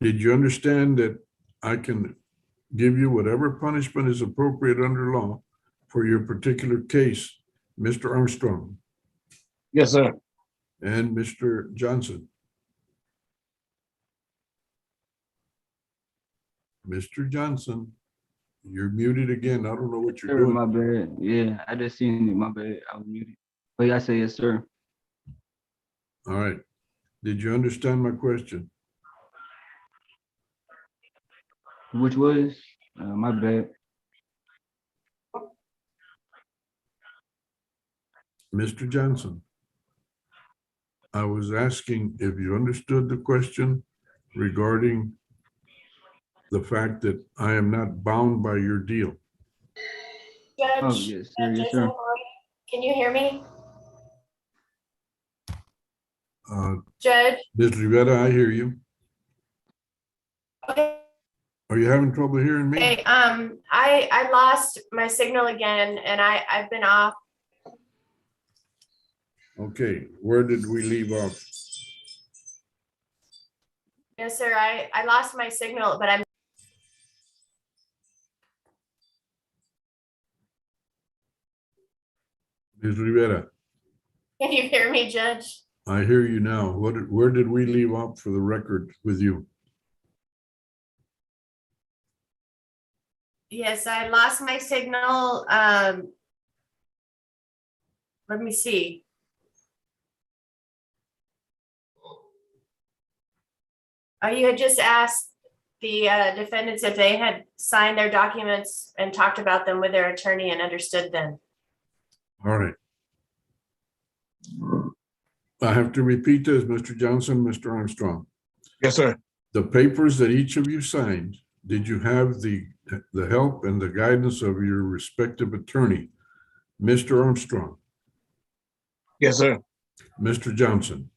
Did you understand that I can give you whatever punishment is appropriate under law for your particular case, Mr. Armstrong Yes, sir. and Mr. Johnson? Mr. Johnson, you're muted again. I don't know what you're Sir, doing. my bad. Yeah, I just seen it. My bad. I was muted. But I say yes, sir. All right. Did you understand my question? Which was my bad. Mr. Johnson, I was asking if you understood the question regarding the fact that I am not bound by your deal. Oh Judge, yes, sir. Yes, Judge sir. Longoria, can you hear me? Judge, Ms. Rivera, I hear you. okay, Are you having trouble hearing me? I lost my signal again and I've been off. Okay, where did we leave off? Yes, sir, I lost my signal, but I'm, Ms. Rivera, can you hear me, Judge? I hear you now. Where did we leave off for the record with you? Yes, I lost my signal. Let me see. You had just asked the defendants if they had signed their documents and talked about them with their attorney and understood them. All right. I have to repeat this, Mr. Johnson, Mr. Armstrong. Yes, sir. The papers that each of you signed, did you have the help and the guidance of your respective attorney, Mr. Armstrong, Yes, sir. Mr. Johnson?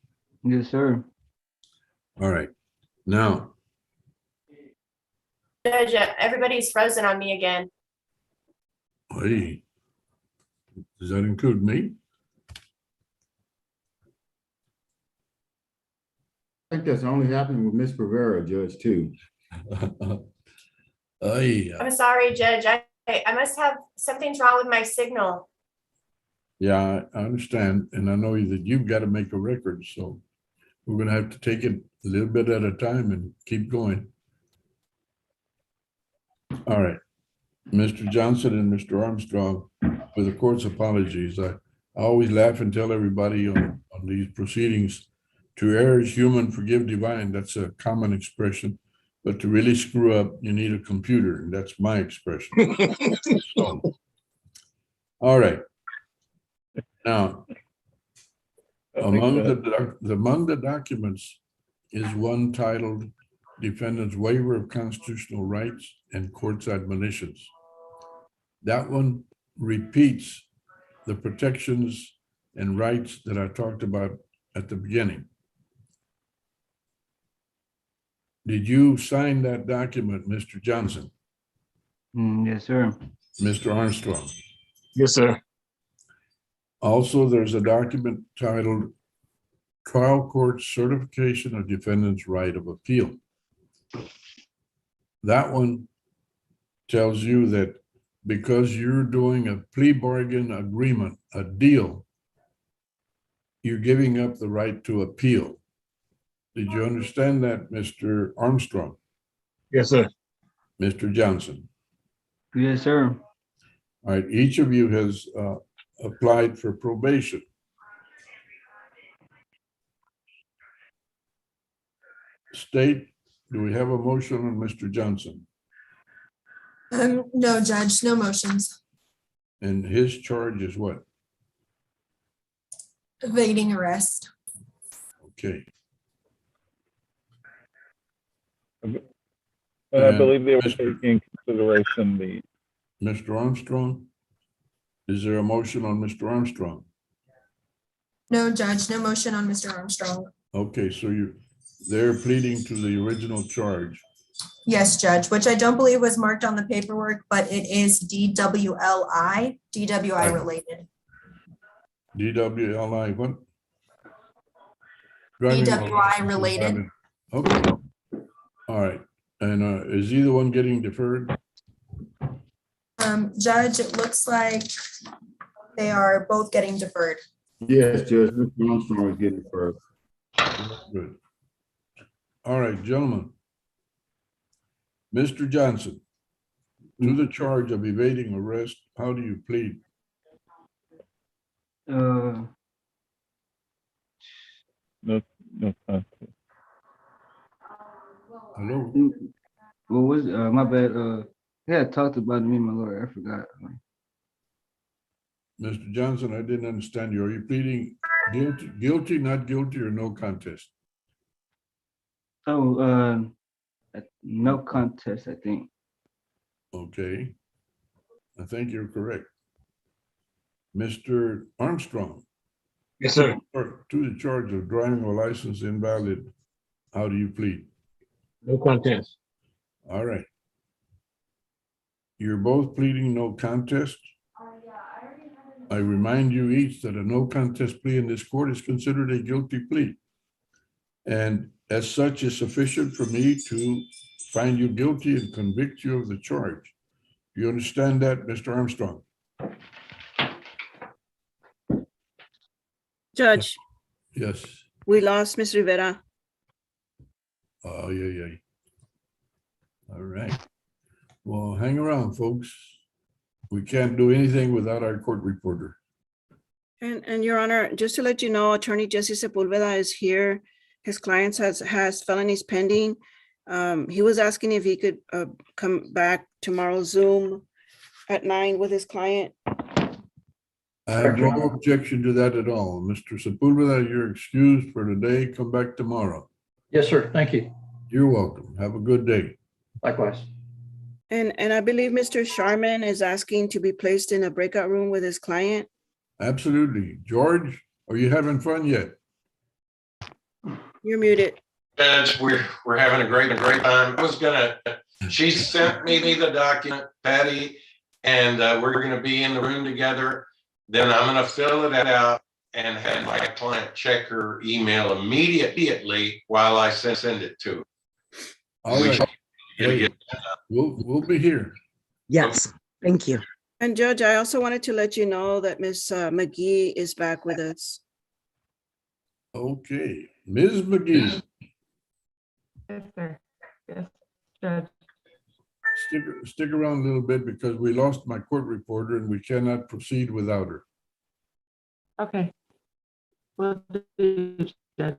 Yes, sir. All right. Now, Judge, everybody's frozen on me again. hey, does that include me? I think that's only happening with Miss Rivera, Judge, too. Hey, I'm sorry, Judge. I must have, something's wrong with my signal. yeah, I understand. And I know that you've got to make a record. So we're going to have to take it a little bit at a time and keep going. All right. Mr. Johnson and Mr. Armstrong, with the court's apologies, I always laugh and tell everybody on these proceedings, to err is human, forgive divine. That's a common expression. But to really screw up, you need a computer, and that's my expression. So, all right. Now, among the documents is one titled Defendant's Waiver of Constitutional Rights and Court's Admonitions. That one repeats the protections and rights that I talked about at the beginning. Did you sign that document, Mr. Johnson? Yes, sir. Mr. Armstrong? Yes, sir. Also, there's a document titled Trial Court Certification of Defendant's Right of Appeal. That one tells you that because you're doing a plea bargain agreement, a deal, you're giving up the right to appeal. Did you understand that, Mr. Armstrong? Yes, sir. Mr. Johnson? Yes, sir. All right, each of you has applied for probation. State, do we have a motion on Mr. Johnson? No, Judge, no motions. And his charge is what? Evading arrest. Okay. And I And believe they were Mr. taking into consideration the, Mr. Armstrong? Is there a motion on Mr. Armstrong? No, Judge, no motion on Mr. Armstrong. Okay, so they're pleading to the original charge. Yes, Judge, which I don't believe was marked on the paperwork, but it is DWI related. DWLI, what? Driving DWI while related. Okay. All right, and is either one getting deferred? Judge, it looks like they are both getting deferred. Yes, Judge, Mr. Armstrong is getting first. Good. All right, gentlemen. Mr. Johnson, to the charge of evading arrest, how do you plead? Uh, no contest. Hello? what was, my bad, he had talked about me, my lawyer, I forgot. Mr. Johnson, I didn't understand you. Are you pleading guilty, not guilty, or no contest? Oh, no contest, I think. Okay. I think you're correct. Mr. Armstrong, Yes, sir. to the charge of driving a license invalid, how do you plead? No contest. All right. You're both pleading no contest. I remind you each that a no contest plea in this court is considered a guilty plea. And as such is sufficient for me to find you guilty and convict you of the charge. Do you understand that, Mr. Armstrong? Judge, Yes. we lost Ms. Rivera. Oh, yeah. All right. Well, hang around, folks. We can't do anything without our court reporter. And Your Honor, just to let you know, Attorney Jesse Sepulveda is here. His client has felonies pending. He was asking if he could come back tomorrow Zoom at 9 with his client. I have no objection to that at all. Mr. Sepulveda, you're excused for today. Come back tomorrow. Yes, sir. Thank you. You're welcome. Have a good day. Likewise. And I believe Mr. Sharman is asking to be placed in a breakout room with his client. Absolutely. George, are you having fun yet? You're muted. Judge, we're having a great time. She sent me the document, Patty, and we're gonna be in the room together. Then I'm gonna fill it out and have my client check her email immediately while I send it to her. All right. Hey, we'll be here. Yes, thank you. And Judge, I also wanted to let you know that Ms. McGee is back with us. Okay, Ms. McGee, Yes, sir. Yes, Judge. stick around a little bit because we lost my court reporter and we cannot proceed without her. Okay. Will do, Judge.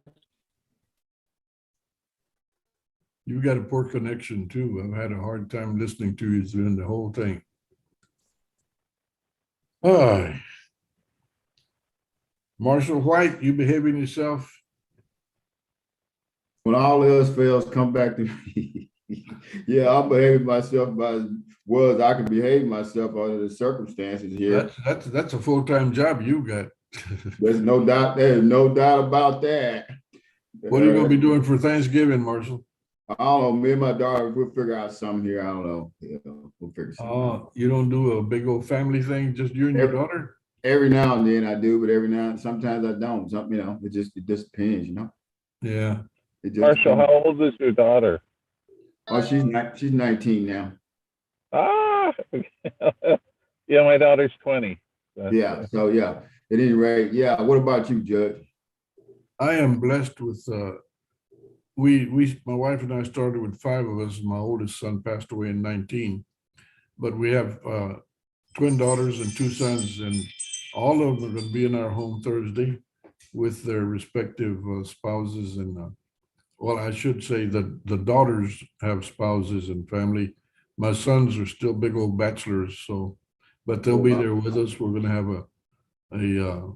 You've got a poor connection too. I've had a hard time listening to you during the whole thing. All right. Marshall White, you behaving yourself? When all else fails, come back to me. Yeah, I'll behave myself about as well as I can behave myself under the circumstances here. That's a full-time job you got. There's no doubt about that. What are you gonna be doing for Thanksgiving, Marshall? I don't know. Me and my daughter, we'll figure out something here. I don't know. We'll figure something out. You don't do a big old family thing, just you and your daughter? Every now and then I do, but sometimes I don't. It just depends, Yeah. It just Marshall, depends. how old is your daughter? Oh, she's 19 now. Ah, yeah, my daughter's 20. Yeah. So yeah. At any rate, yeah. What about you, Judge? I am blessed with my wife and I started with 5 of us. My oldest son passed away in 19, but we have twin daughters and 2 sons, and all of them are going to be in our home Thursday with their respective spouses. And well, I should say that the daughters have spouses and family. My sons are still big old bachelors, so, but they'll be there with us. We're going to have a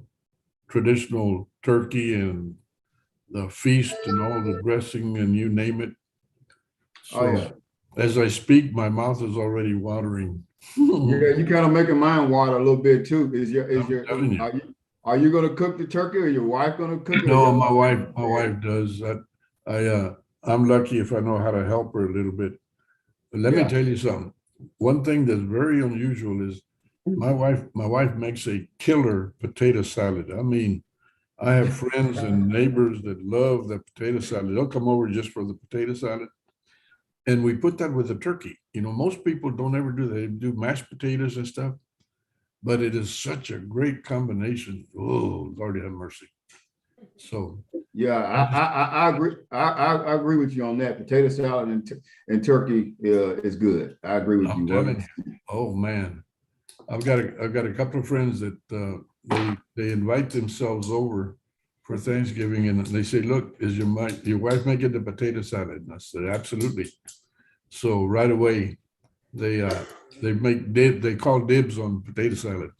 traditional turkey and the feast and all the dressing and you name it. So Oh, yeah. as I speak, my mouth is already watering. Yeah, you kind of making mine water a little bit too. telling you. Are you gonna cook the turkey or your wife gonna cook it? No, my wife does that. I'm lucky if I know how to help her a little bit. But let me tell you something. One thing that's very unusual is my wife makes a killer potato salad. I mean, I have friends and neighbors that love the potato salad. They'll come over just for the potato salad. And we put that with the turkey. You know, most people don't ever do that. They do mashed potatoes and stuff. But it is such a great combination. Oh, Lord have mercy. So Yeah, I agree. I agree with you on that. Potato salad and turkey is good. I agree with I'm you. telling you, oh man, I've got a couple of friends that they invite themselves over for Thanksgiving, and they say, "Look, is your wife making the potato salad?" And I said, "Absolutely." So right away, they they call dibs on potato salad.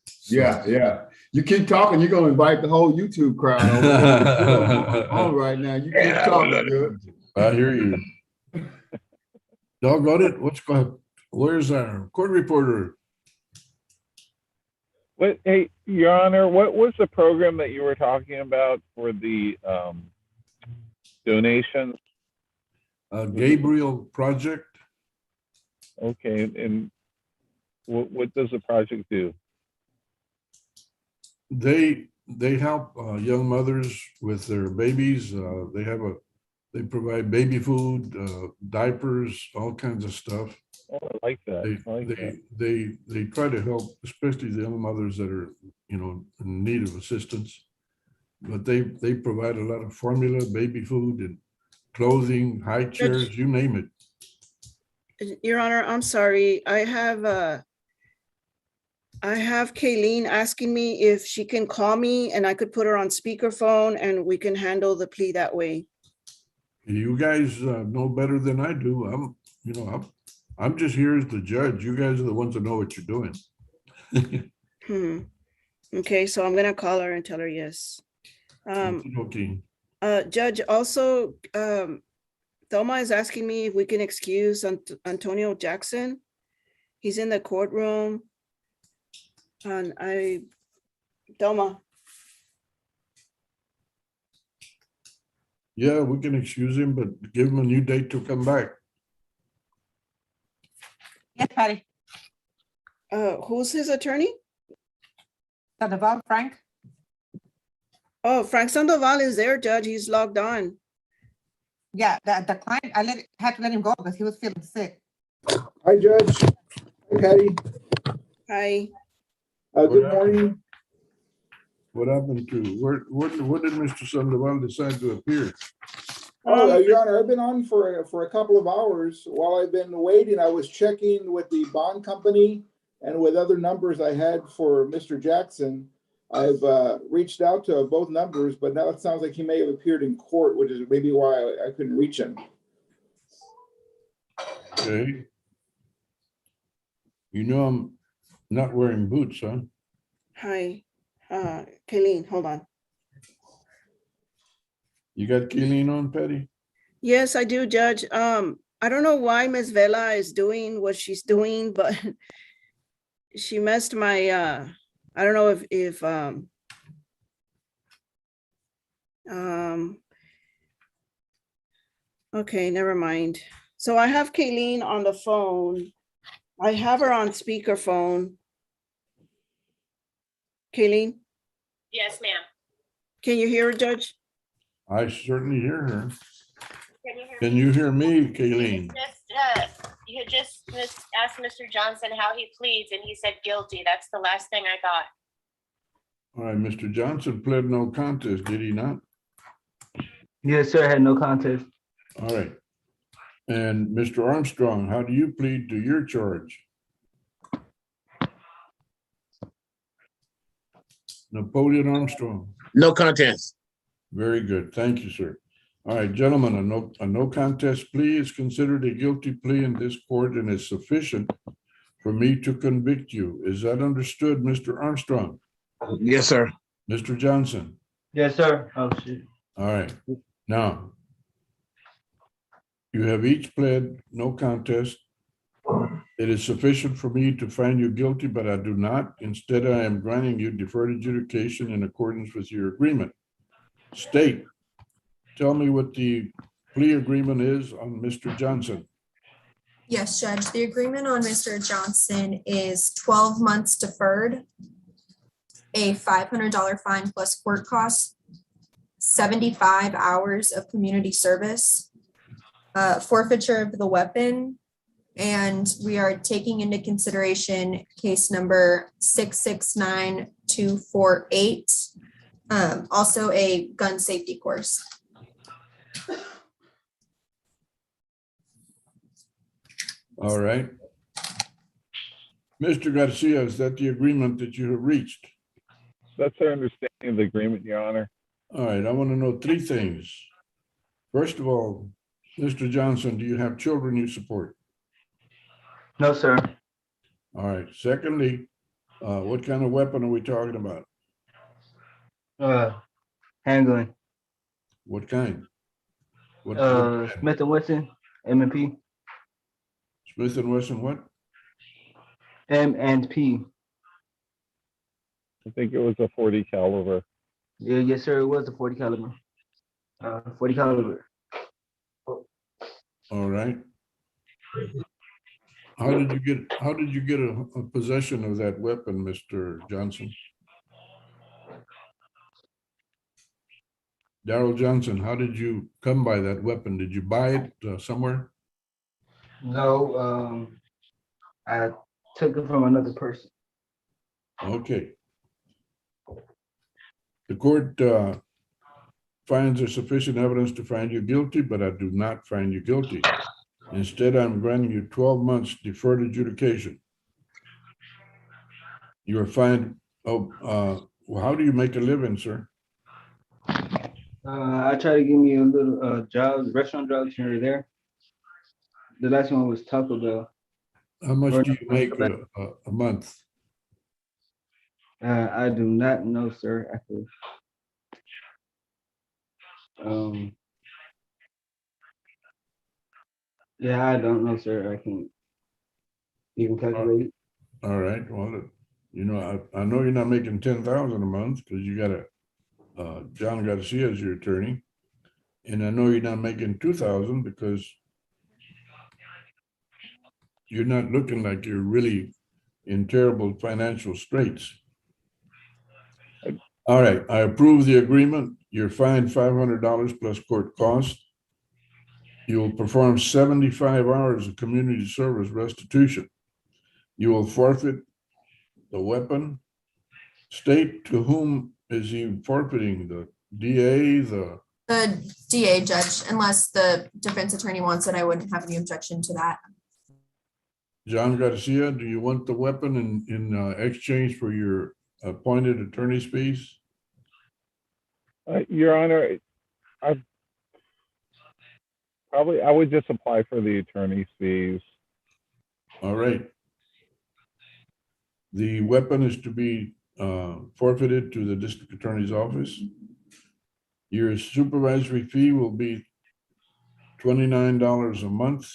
So- Yeah. You keep talking, you're gonna invite the whole YouTube crowd over. On right now. You keep talking, good. I hear you. Doggone it. Where's our court reporter? What, hey, Your Honor, what was the program that you were talking about for the donations? Gabriel Project. Okay, and what does the project do? They help young mothers with their babies. They provide baby food, diapers, all kinds of stuff. Oh, I like that. I like that. They try to help, especially the young mothers that are, you know, in need of assistance. But they provide a lot of formula, baby food, and clothing, high chairs, you name it. Your Honor, I'm sorry. I have Kayleen asking me if she can call me and I could put her on speakerphone and we can handle the plea that way. You guys know better than I do. I'm just here as the judge. You guys are the ones that know what you're doing. Okay, so I'm gonna call her and tell her yes. Okay. Judge, also, Thelma is asking me if we can excuse Antonio Jackson. He's in the courtroom. And Thelma, Yeah, we can excuse him, but give him a new date to come back. Yes, Patty. who's his attorney? Sandoval, Frank? Oh, Frank Sandoval is there, Judge. He's logged on. Yeah, the client, had to let him go because he was feeling sick. Hi, Judge. Hi, Patty. Hi. Good morning. What happened to, what did Mr. Sandoval decide to appear? Oh, Your Honor, I've been on for a couple of hours. While I've been waiting, I was checking with the bond company and with other numbers I had for Mr. Jackson. I've reached out to both numbers, but now it sounds like he may have appeared in court, which is maybe why I couldn't reach him. Okay. You know I'm not wearing boots, huh? Hi. Kayleen, hold on. You got Kayleen on, Patty? Yes, I do, Judge. I don't know why Ms. Vela is doing what she's doing, but she messed my, I don't know if okay, never mind. So I have Kayleen on the phone. I have her on speakerphone. Kayleen, Yes, ma'am. can you hear her, Judge? I certainly hear her. Can you hear me? Can you hear me, Kayleen? You had just asked Mr. Johnson how he pleads, and he said guilty. That's the last thing I got. All right, Mr. Johnson pled no contest, did he not? Yes, sir. I had no contest. All right. And Mr. Armstrong, how do you plead to your charge? Napoleon Armstrong. No contest. Very good. Thank you, sir. All right, gentlemen, a no contest plea is considered a guilty plea in this court and is sufficient for me to convict you. Is that understood, Mr. Armstrong? Yes, sir. Mr. Johnson? Yes, sir. Oh, shit. All right. Now, you have each pled no contest. It is sufficient for me to find you guilty, but I do not. Instead, I am granting you deferred adjudication in accordance with your agreement. State, tell me what the plea agreement is on Mr. Johnson. Yes, Judge, the agreement on Mr. Johnson is 12 months deferred, a $500 fine plus court costs, 75 hours of community service, forfeiture of the weapon. And we are taking into consideration case number 669248. Also a gun safety course. All right. Mr. Garcia, is that the agreement that you have reached? That's our understanding of the agreement, Your Honor. All right, I want to know three things. First of all, Mr. Johnson, do you have children you support? No, sir. All right. Secondly, what kind of weapon are we talking about? Handgun. What kind? What Smith and Wesson, M&P. Smith and Wesson what? M&P. I think it was a 40 caliber. Yeah, yes, sir. It was a 40 caliber. 40 caliber. All right. How did you get a possession of that weapon, Mr. Johnson? Darrell Johnson, how did you come by that weapon? Did you buy it somewhere? No, I took it from another person. Okay. The court finds there sufficient evidence to find you guilty, but I do not find you guilty. Instead, I'm granting you 12 months deferred adjudication. You are fined. Oh, well, how do you make a living, sir? I try to give me a little jobs, restaurant jobs here or there. The last one was Taco Bell. How much do you make a month? I do not know, sir. Actually. Yeah, I don't know, sir. I can't even calculate. All right. Well, you know, I know you're not making 10,000 a month because you got a John Garcia as your attorney, and I know you're not making 2,000 because you're not looking like you're really in terrible financial straits. All right, I approve the agreement. You're fined $500 plus court costs. You will perform 75 hours of community service restitution. You will forfeit the weapon. State to whom is he forfeiting? The DA, The DA judge, unless the defense attorney wants it, I wouldn't have any objection to that. John Garcia, do you want the weapon in exchange for your appointed attorney's fees? Your Honor, I would just apply for the attorney's fees. All right. The weapon is to be forfeited to the district attorney's office. Your supervisory fee will be $29 a month.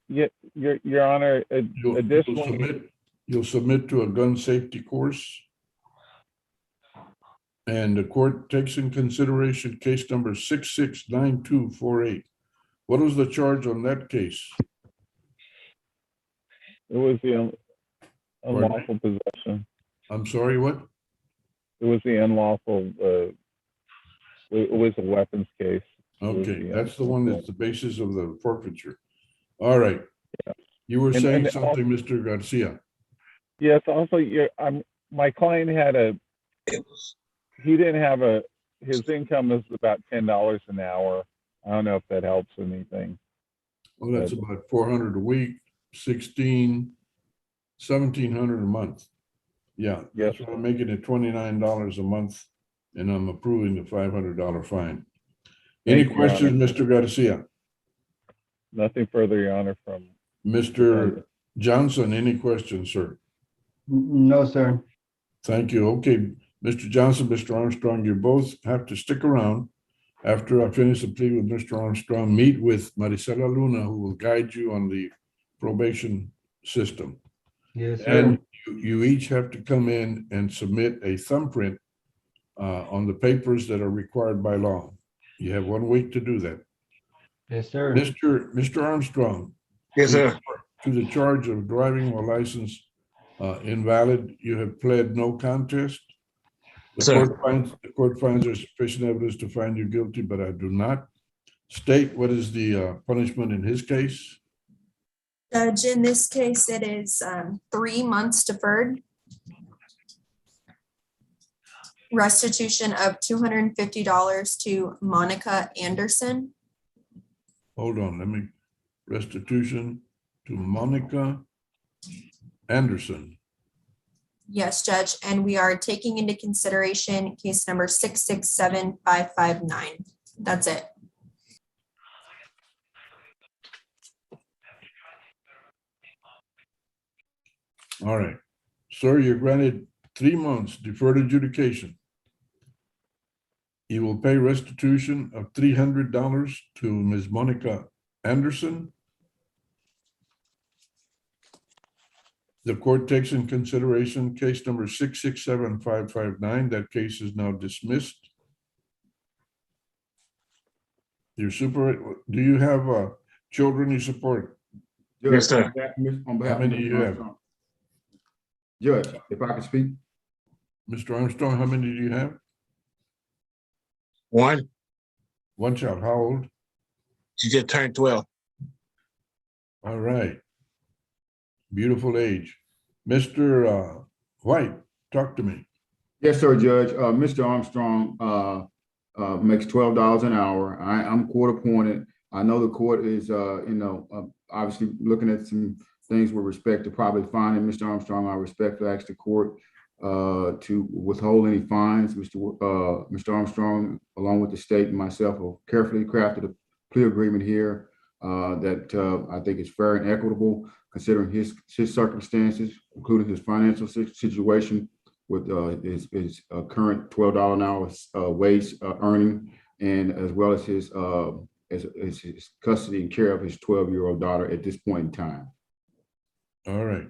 Your Honor, additionally, you'll submit to a gun safety course. And the court takes in consideration case number 669248. What was the charge on that case? it was the unlawful possession. I'm sorry, what? It was the unlawful, it was a weapons case. Okay, that's the one that's the basis of the forfeiture. All right. Yeah. You were And saying something, Mr. Garcia. Yes, also, my client had he didn't have his income is about $10 an hour. I don't know if that helps anything. Well, that's about 400 a week, 1,700 a month. Yeah, Yes. that's why I'm making it $29 a month, and I'm approving the $500 fine. Any Thank you, questions, Your Honor. Mr. Garcia? Nothing further, Your Honor, from Mr. Johnson, any questions, sir? No, sir. Thank you. Okay, Mr. Johnson, Mr. Armstrong, you both have to stick around. After I finish the plea with Mr. Armstrong, meet with Maricela Luna, who will guide you on the probation system. Yes, sir. And you each have to come in and submit a thumbprint on the papers that are required by law. You have 1 week to do that. Yes, sir. Mr. Armstrong. Yes, sir. To the charge of driving while license invalid, you have pled no contest. The Sir. court finds there's sufficient evidence to find you guilty, but I do not. State, what is the punishment in his case? Judge, in this case, it is 3 months deferred. Restitution of $250 to Monica Anderson. Hold on, restitution to Monica Anderson. Yes, Judge, and we are taking into consideration case number 667559. That's it. All right. Sir, you're granted 3 months deferred adjudication. You will pay restitution of $300 to Ms. Monica Anderson. The court takes in consideration case number 667559. That case is now dismissed. Your super, do you have children you support? Yes, sir. On behalf How many do you have? Judge, if I can speak? Mr. Armstrong, how many do you have? One, One child. How old? she just turned 12. All right. Beautiful age. Mr. White, talk to me. Yes, sir, Judge. Mr. Armstrong makes $12 an hour. I'm court appointed. I know the court is, obviously looking at some things with respect to probably finding Mr. Armstrong. I respectfully ask the court to withhold any fines. Mr. Armstrong, along with the state and myself, have carefully crafted a plea agreement here that I think is fair and equitable, considering his circumstances, including his financial situation with his current $12 an hour wage earning, and as well as his custody and care of his 12-year-old daughter at this point in time. All right.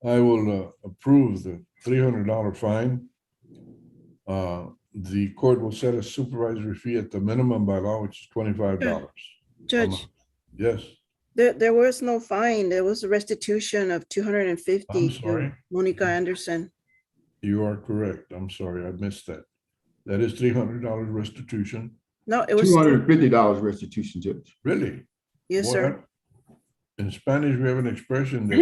I will approve the $300 fine. The court will set a supervisory fee at the minimum by law, which is $25. Judge, Yes, there was no fine. There was a restitution of I'm $250 sorry. to Monica Anderson. You are correct. I'm sorry, I missed that. That is $300 restitution. No, it was, $250 restitution, Judge. Really? yes, sir. In Spanish, we have an expression that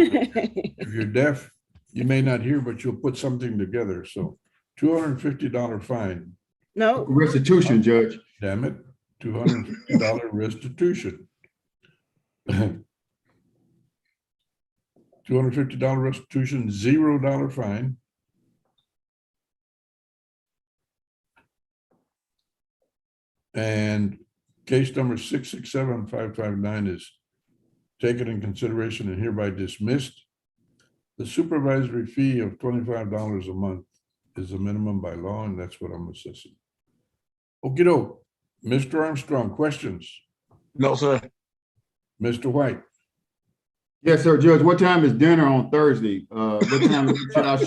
if you're deaf, you may not hear, but you'll put something together. So $250 fine. No, Restitution, Judge. Damn it, $250 restitution. $250 restitution, $0 fine. And case number 667559 is taken in consideration and hereby dismissed. The supervisory fee of $25 a month is the minimum by law, and that's what I'm assessing. Okey doke. Mr. Armstrong, questions? No, sir. Mr. White? Yes, sir, Judge. What time is dinner on Thursday? What time should I